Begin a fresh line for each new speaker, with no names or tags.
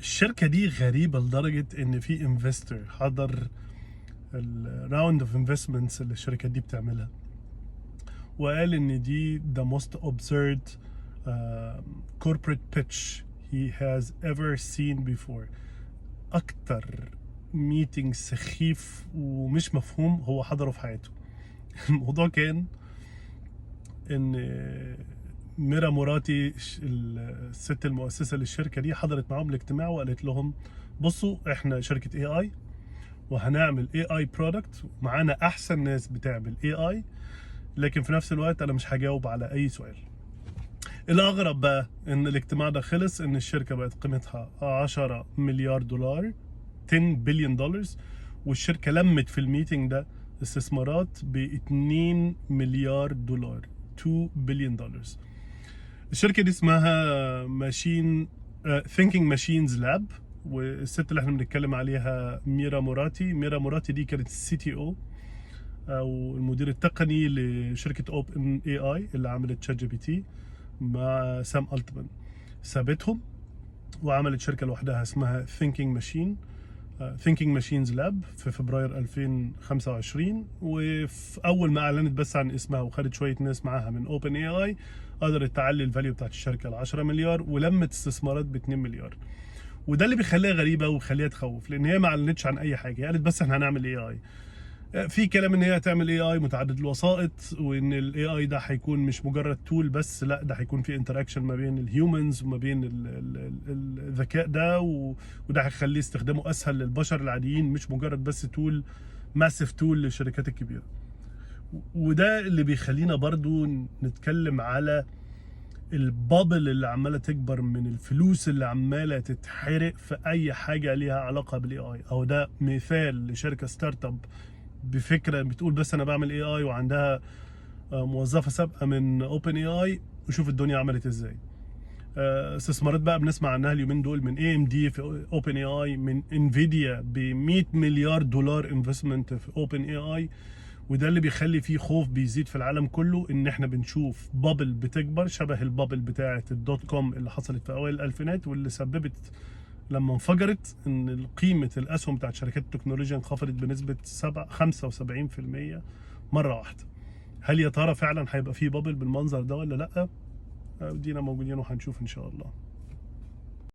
الشركة دي غريبة لدرجة ان في انفستور حضر الراوند اوف انفستمنتس اللي الشركة دي بتعملها، وقال ان دي the most absurd corporate pitch he has ever seen before. اكتر ميتنج سخيف ومش مفهوم هو حضره في حياته. الموضوع كان ان ميرا موراتي الست المؤسسة للشركة دي حضرت معاهم الاجتماع وقالت لهم بصوا احنا شركة اي اي وهنعمل اي اي برودكت، معانا احسن ناس بتعمل اي اي، لكن في نفس الوقت انا مش هجاوب على اي سؤال. الاغرب بقى ان الاجتماع ده خلص ان الشركة بقت قيمتها 10 مليار دولار، 10 بليون دولار، والشركة لمت في الميتنج ده استثمارات ب 2 مليار دولار، 2 بليون دولار. الشركة دي اسمها ماشين ثينكينج ماشينز لاب، والست اللي احنا بنتكلم عليها ميرا موراتي. ميرا موراتي دي كانت السي تي او او المدير التقني لشركة اوبن اي اي اللي عملت شات جي بي تي مع سام التمان. سابتهم وعملت شركة لوحدها اسمها ثينكينج ماشينز لاب في فبراير 2025. وفي اول ما اعلنت بس عن اسمها وخدت شويه ناس معاها من اوبن اي اي، قدرت تعلي الفاليو بتاعت الشركه ل 10 مليار ولمت استثمارات ب 2 مليار. وده اللي بيخليها غريبه وبيخليها تخوف، لان هي ما اعلنتش عن اي حاجه، هي قالت بس احنا هنعمل اي اي. في كلام ان هي هتعمل اي اي متعدد الوسائط، وان الاي اي ده هيكون مش مجرد تول بس، لا ده هيكون في انتراكشن ما بين الهيومنز وما بين الذكاء ده، وده هيخليه استخدامه اسهل للبشر العاديين، مش مجرد بس تول ماسيف تول للشركات الكبيره. وده اللي بيخلينا برضو نتكلم على البابل اللي عماله تكبر من الفلوس اللي عماله تتحرق في اي حاجه ليها علاقه بالاي اي. او ده مثال لشركه ستارت اب بفكره بتقول بس انا بعمل اي اي وعندها موظفه سابقه من اوبن اي اي، وشوف الدنيا عملت ازاي. استثمارات بقى بنسمع عنها اليومين دول من اي ام دي في اوبن اي اي، من انفيديا ب 100 مليار دولار انفستمنت في اوبن اي اي. وده اللي بيخلي فيه خوف بيزيد في العالم كله، ان احنا بنشوف بابل بتكبر شبه البابل بتاعه الدوت كوم اللي حصلت في اوائل الالفينات، واللي سببت لما انفجرت ان قيمه الاسهم بتاعت شركات التكنولوجيا انخفضت بنسبه 75% مره واحده. هل يا ترى فعلا هيبقى فيه بابل بالمنظر ده ولا لا؟ دينا موجودين وهنشوف ان شاء الله.